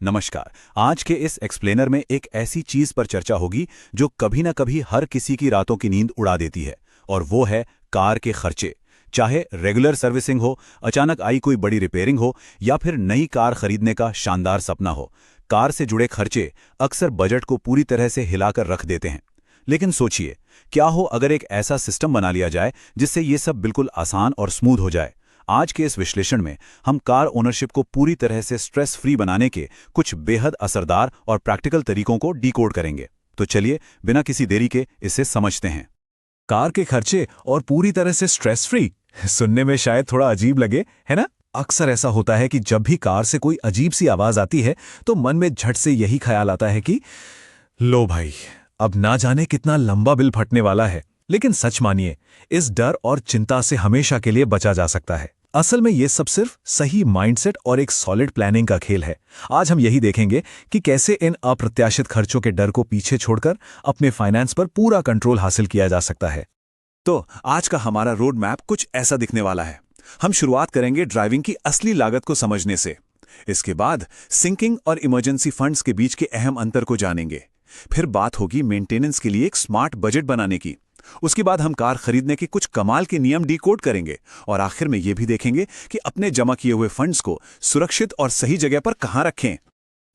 नमस्कार। आज के इस एक्सप्लेनर में एक ऐसी चीज पर चर्चा होगी जो कभी ना कभी हर किसी की रातों की नींद उड़ा देती है, और वो है कार के खर्चे। चाहे रेगुलर सर्विसिंग हो, अचानक आई कोई बड़ी रिपेयरिंग हो, या फिर नई कार खरीदने का शानदार सपना हो, कार से जुड़े खर्चे अक्सर बजट को पूरी तरह से हिलाकर रख देते हैं। लेकिन सोचिए, क्या हो अगर एक ऐसा सिस्टम बना लिया जाए जिससे ये सब बिल्कुल आसान और स्मूथ हो जाए। आज के इस विश्लेषण में हम कार ओनरशिप को पूरी तरह से स्ट्रेस फ्री बनाने के कुछ बेहद असरदार और प्रैक्टिकल तरीकों को डिकोड करेंगे। तो चलिए बिना किसी देरी के इसे समझते हैं। कार के खर्चे और पूरी तरह से स्ट्रेस फ्री सुनने में शायद थोड़ा अजीब लगे, है ना? अक्सर ऐसा होता है कि जब भी कार से कोई अजीब सी आवाज आती है तो मन में झट से यही ख्याल आता है कि लो भाई, अब ना जाने कितना लंबा बिल फटने वाला है। लेकिन सच मानिए, इस डर और चिंता से हमेशा के लिए बचा जा सकता है। असल में ये सब सिर्फ सही माइंडसेट और एक सॉलिड प्लानिंग का खेल है। आज हम यही देखेंगे कि कैसे इन अप्रत्याशित खर्चों के डर को पीछे छोड़कर अपने फाइनेंस पर पूरा कंट्रोल हासिल किया जा सकता है। तो आज का हमारा रोड मैप कुछ ऐसा दिखने वाला है। हम शुरुआत करेंगे ड्राइविंग की असली लागत को समझने से। इसके बाद सिंकिंग और इमरजेंसी फंड्स के बीच के अहम अंतर को जानेंगे। फिर बात होगी मेंटेनेंस के लिए एक स्मार्ट बजट बनाने की। उसके बाद हम कार खरीदने के कुछ कमाल के नियम डिकोड करेंगे, और आखिर में यह भी देखेंगे कि अपने जमा किए हुए फंड्स को सुरक्षित और सही जगह पर कहां रखें।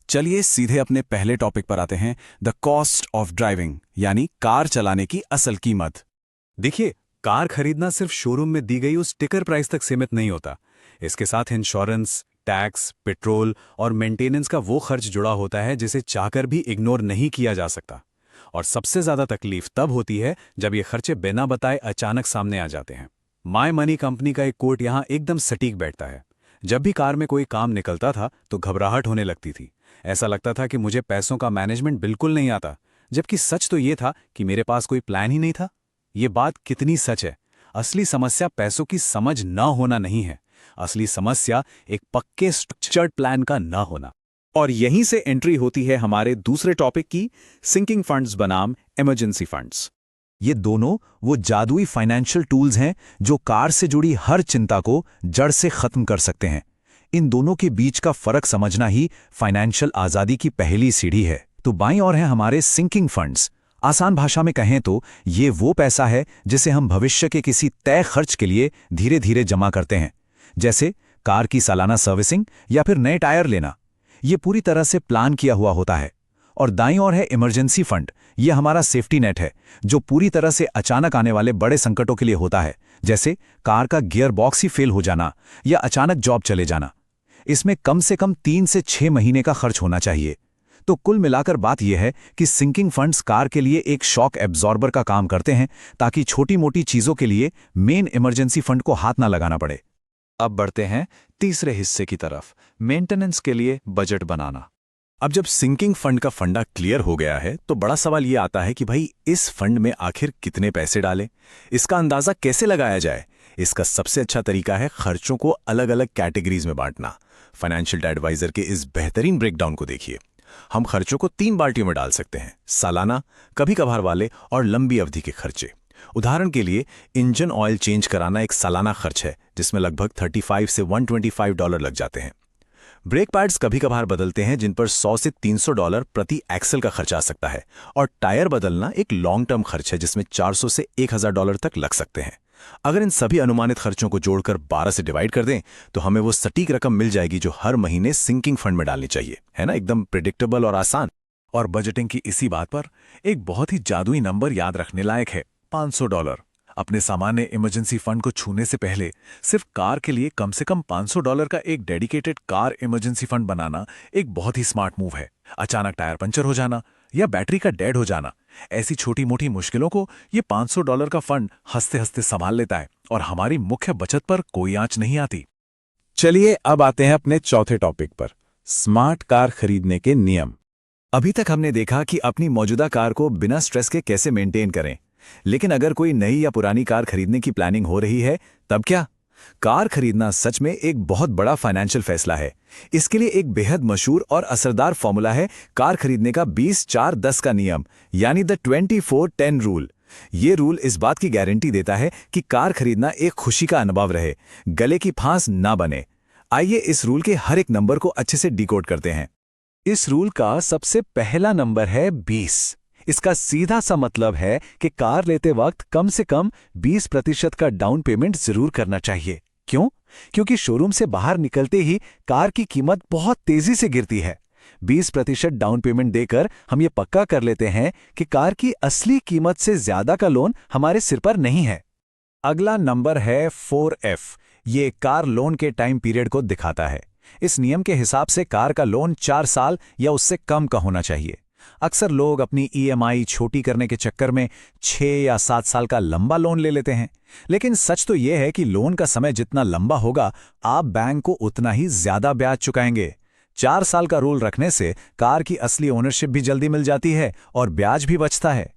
चलिए सीधे अपने पहले टॉपिक पर आते हैं, द कॉस्ट ऑफ ड्राइविंग, यानी कार चलाने की असल कीमत। देखिए, कार खरीदना सिर्फ शोरूम में दी गई उस टिकर प्राइस तक सीमित नहीं होता। इसके साथ इंश्योरेंस, टैक्स, पेट्रोल और मेंटेनेंस का वो खर्च जुड़ा होता है जिसे चाहकर भी इग्नोर नहीं किया जा सकता। और सबसे ज्यादा तकलीफ तब होती है जब ये खर्चे बिना बताए अचानक सामने आ जाते हैं। माय मनी कंपनी का एक कोट यहां एकदम सटीक बैठता है। जब भी कार में कोई काम निकलता था तो घबराहट होने लगती थी। ऐसा लगता था कि मुझे पैसों का मैनेजमेंट बिल्कुल नहीं आता, जबकि सच तो ये था कि मेरे पास कोई प्लान ही नहीं था। ये बात कितनी सच है। असली समस्या पैसों की समझ न होना नहीं है। असली समस्या एक पक्के स्ट्रक्चर्ड प्लान का न होना। और यहीं से एंट्री होती है हमारे दूसरे टॉपिक की, सिंकिंग फंड्स बनाम इमरजेंसी फंड्स। ये दोनों वो जादुई फाइनेंशियल टूल्स हैं जो कार से जुड़ी हर चिंता को जड़ से खत्म कर सकते हैं। इन दोनों के बीच का फर्क समझना ही फाइनेंशियल आजादी की पहली सीढ़ी है। तो बाईं ओर हैं हमारे सिंकिंग फंड्स। आसान भाषा में कहें तो ये वो पैसा है जिसे हम भविष्य के किसी तय खर्च के लिए धीरे धीरे जमा करते हैं, जैसे कार की सालाना सर्विसिंग या फिर नए टायर लेना। ये पूरी तरह से प्लान किया हुआ होता है। और दाईं ओर है इमरजेंसी फंड। ये हमारा सेफ्टी नेट है जो पूरी तरह से अचानक आने वाले बड़े संकटों के लिए होता है, जैसे कार का गियर बॉक्स ही फेल हो जाना या अचानक जॉब चले जाना। इसमें कम से कम 3 से 6 महीने का खर्च होना चाहिए। तो कुल मिलाकर बात यह है कि सिंकिंग फंड्स कार के लिए एक शॉक एब्जॉर्बर का काम करते हैं, ताकि छोटी मोटी चीजों के लिए मेन इमरजेंसी फंड को हाथ ना लगाना पड़े। अब बढ़ते हैं तीसरे हिस्से की तरफ, मेंटेनेंस के लिए बजट बनाना। अब जब सिंकिंग फंड का फंडा क्लियर हो गया है तो बड़ा सवाल ये आता है कि भाई इस फंड में आखिर कितने पैसे डालें, इसका अंदाजा कैसे लगाया जाए। इसका सबसे अच्छा तरीका है खर्चों को अलग अलग कैटेगरीज में बांटना। फाइनेंशियल एडवाइजर के इस बेहतरीन ब्रेकडाउन को देखिए। हम खर्चों को 3 बाल्टियों में डाल सकते हैं, सालाना, कभी कभार वाले और लंबी अवधि के खर्चे। उदाहरण के लिए इंजन ऑयल चेंज कराना एक सालाना खर्च है जिसमें लगभग $35 से $125 लग जाते हैं। ब्रेक पैड्स कभी कभार बदलते हैं जिन पर $100 से $300 प्रति एक्सल का खर्च आ सकता है। और टायर बदलना एक लॉन्ग टर्म खर्च है जिसमें $400 से $1000 तक लग सकते हैं। अगर इन सभी अनुमानित खर्चों को जोड़कर 12 से डिवाइड कर दें तो हमें वो सटीक रकम मिल जाएगी जो हर महीने सिंकिंग फंड में डालनी चाहिए। है ना, एकदम प्रिडिक्टेबल और आसान। और बजटिंग की इसी बात पर एक बहुत ही जादुई नंबर याद रखने लायक है, $500। अपने सामान्य इमरजेंसी फंड को छूने से पहले सिर्फ कार के लिए कम से कम $500 का एक डेडिकेटेड कार इमरजेंसी फंड बनाना एक बहुत ही स्मार्ट मूव है। अचानक टायर पंचर हो जाना या बैटरी का डेड हो जाना, ऐसी छोटी मोटी मुश्किलों को ये $500 का फंड हंसते हंसते संभाल लेता है और हमारी मुख्य बचत पर कोई आंच नहीं आती। चलिए अब आते हैं अपने चौथे टॉपिक पर, स्मार्ट कार खरीदने के नियम। अभी तक हमने देखा कि अपनी मौजूदा कार को बिना स्ट्रेस के कैसे मेंटेन करें, लेकिन अगर कोई नई या पुरानी कार खरीदने की प्लानिंग हो रही है तब क्या? कार खरीदना सच में एक बहुत बड़ा फाइनेंशियल फैसला है। इसके लिए एक बेहद मशहूर और असरदार फॉर्मूला है कार खरीदने का 20-4-10 का नियम, यानी द 24-10 रूल। ये रूल इस बात की गारंटी देता है कि कार खरीदना एक खुशी का अनुभव रहे, गले की फांस ना बने। आइए इस रूल के हर एक नंबर को अच्छे से डिकोड करते हैं। इस रूल का सबसे पहला नंबर है 20। इसका सीधा सा मतलब है कि कार लेते वक्त कम से कम 20% का डाउन पेमेंट जरूर करना चाहिए। क्यों? क्योंकि शोरूम से बाहर निकलते ही कार की कीमत बहुत तेजी से गिरती है। 20% डाउन पेमेंट देकर हम ये पक्का कर लेते हैं कि कार की असली कीमत से ज्यादा का लोन हमारे सिर पर नहीं है। अगला नंबर है 4F। ये कार लोन के टाइम पीरियड को दिखाता है। इस नियम के हिसाब से कार का लोन 4 साल या उससे कम का होना चाहिए। अक्सर लोग अपनी EMI छोटी करने के चक्कर में 6 या 7 साल का लंबा लोन ले लेते हैं, लेकिन सच तो यह है कि लोन का समय जितना लंबा होगा, आप बैंक को उतना ही ज्यादा ब्याज चुकाएंगे। 4 साल का रूल रखने से कार की असली ओनरशिप भी जल्दी मिल जाती है और ब्याज भी बचता है।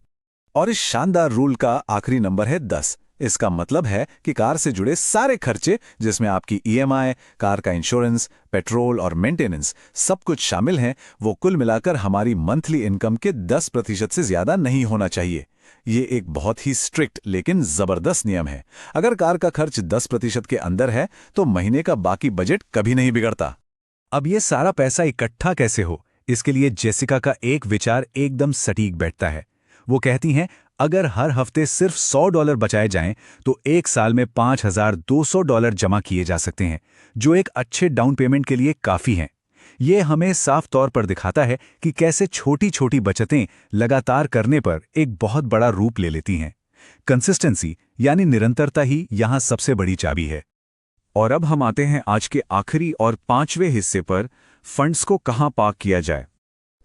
और इस शानदार रूल का आखिरी नंबर है 10। इसका मतलब है कि कार से जुड़े सारे खर्चे, जिसमें आपकी EMI, कार का इंश्योरेंस, पेट्रोल और मेंटेनेंस सब कुछ शामिल हैं, वो कुल मिलाकर हमारी मंथली इनकम के 10% से ज्यादा नहीं होना चाहिए। ये एक बहुत ही स्ट्रिक्ट लेकिन जबरदस्त नियम है। अगर कार का खर्च 10% के अंदर है तो महीने का बाकी बजट कभी नहीं बिगड़ता। अब ये सारा पैसा इकट्ठा कैसे हो, इसके लिए जेसिका का एक विचार एकदम सटीक बैठता है। वो कहती हैं, अगर हर हफ्ते सिर्फ $100 बचाए जाएं तो एक साल में $5,200 जमा किए जा सकते हैं, जो एक अच्छे डाउन पेमेंट के लिए काफ़ी हैं। ये हमें साफ तौर पर दिखाता है कि कैसे छोटी छोटी बचतें लगातार करने पर एक बहुत बड़ा रूप ले लेती हैं। कंसिस्टेंसी यानी निरंतरता ही यहाँ सबसे बड़ी चाबी है। और अब हम आते हैं आज के आखिरी और 5वें हिस्से पर, फंड्स को कहाँ पार्क किया जाए।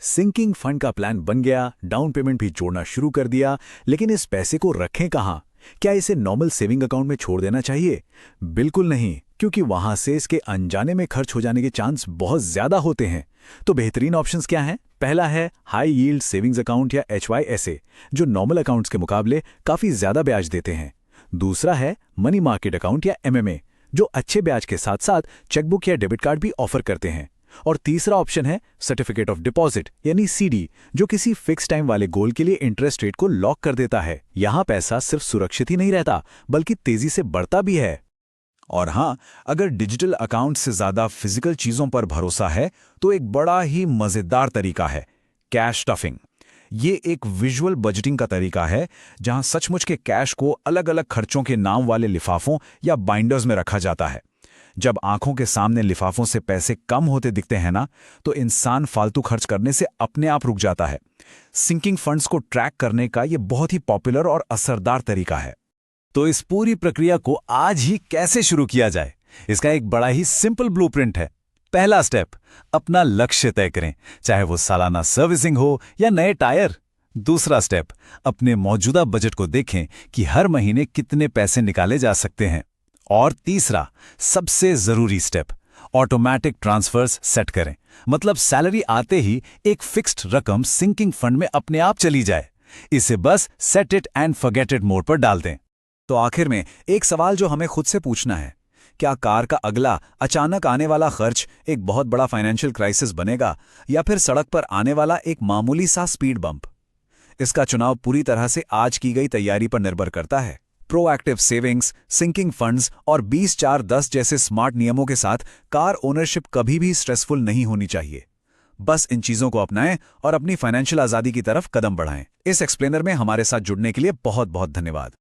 सिंकिंग फंड का प्लान बन गया, डाउन पेमेंट भी जोड़ना शुरू कर दिया, लेकिन इस पैसे को रखें कहाँ? क्या इसे नॉर्मल सेविंग अकाउंट में छोड़ देना चाहिए? बिल्कुल नहीं, क्योंकि वहां से इसके अनजाने में खर्च हो जाने के चांस बहुत ज्यादा होते हैं। तो बेहतरीन ऑप्शंस क्या हैं? पहला है हाई यील्ड सेविंग्स अकाउंट या HYSA, जो नॉर्मल अकाउंट्स के मुकाबले काफी ज्यादा ब्याज देते हैं। दूसरा है मनी मार्केट अकाउंट या MMA, जो अच्छे ब्याज के साथ साथ चेकबुक या डेबिट कार्ड भी ऑफर करते हैं। और तीसरा ऑप्शन है सर्टिफिकेट ऑफ डिपॉजिट यानी CD, जो किसी फिक्स टाइम वाले गोल के लिए इंटरेस्ट रेट को लॉक कर देता है। यहां पैसा सिर्फ सुरक्षित ही नहीं रहता, बल्कि तेजी से बढ़ता भी है। और हाँ, अगर डिजिटल अकाउंट से ज्यादा फिजिकल चीजों पर भरोसा है तो एक बड़ा ही मजेदार तरीका है कैश स्टफिंग। ये एक विजुअल बजटिंग का तरीका है जहां सचमुच के कैश को अलग अलग खर्चों के नाम वाले लिफाफों या बाइंडर्स में रखा जाता है। जब आंखों के सामने लिफाफों से पैसे कम होते दिखते हैं ना, तो इंसान फालतू खर्च करने से अपने आप रुक जाता है। सिंकिंग फंड्स को ट्रैक करने का ये बहुत ही पॉपुलर और असरदार तरीका है। तो इस पूरी प्रक्रिया को आज ही कैसे शुरू किया जाए? इसका एक बड़ा ही सिंपल ब्लूप्रिंट है। पहला स्टेप, अपना लक्ष्य तय करें, चाहे वो सालाना सर्विसिंग हो या नए टायर। दूसरा स्टेप, अपने मौजूदा बजट को देखें कि हर महीने कितने पैसे निकाले जा सकते हैं। और तीसरा, सबसे जरूरी स्टेप, ऑटोमेटिक ट्रांसफर्स सेट करें, मतलब सैलरी आते ही एक फिक्स्ड रकम सिंकिंग फंड में अपने आप चली जाए। इसे बस set it and forget it mode पर डाल दें। तो आखिर में एक सवाल जो हमें खुद से पूछना है, क्या कार का अगला अचानक आने वाला खर्च एक बहुत बड़ा फाइनेंशियल क्राइसिस बनेगा या फिर सड़क पर आने वाला एक मामूली सा स्पीड बम्प? इसका चुनाव पूरी तरह से आज की गई तैयारी पर निर्भर करता है। प्रोएक्टिव सेविंग्स, सिंकिंग फंड्स और 20-4-10 जैसे स्मार्ट नियमों के साथ कार ओनरशिप कभी भी स्ट्रेसफुल नहीं होनी चाहिए। बस इन चीजों को अपनाएं और अपनी फाइनेंशियल आजादी की तरफ कदम बढ़ाएं। इस एक्सप्लेनर में हमारे साथ जुड़ने के लिए बहुत बहुत धन्यवाद।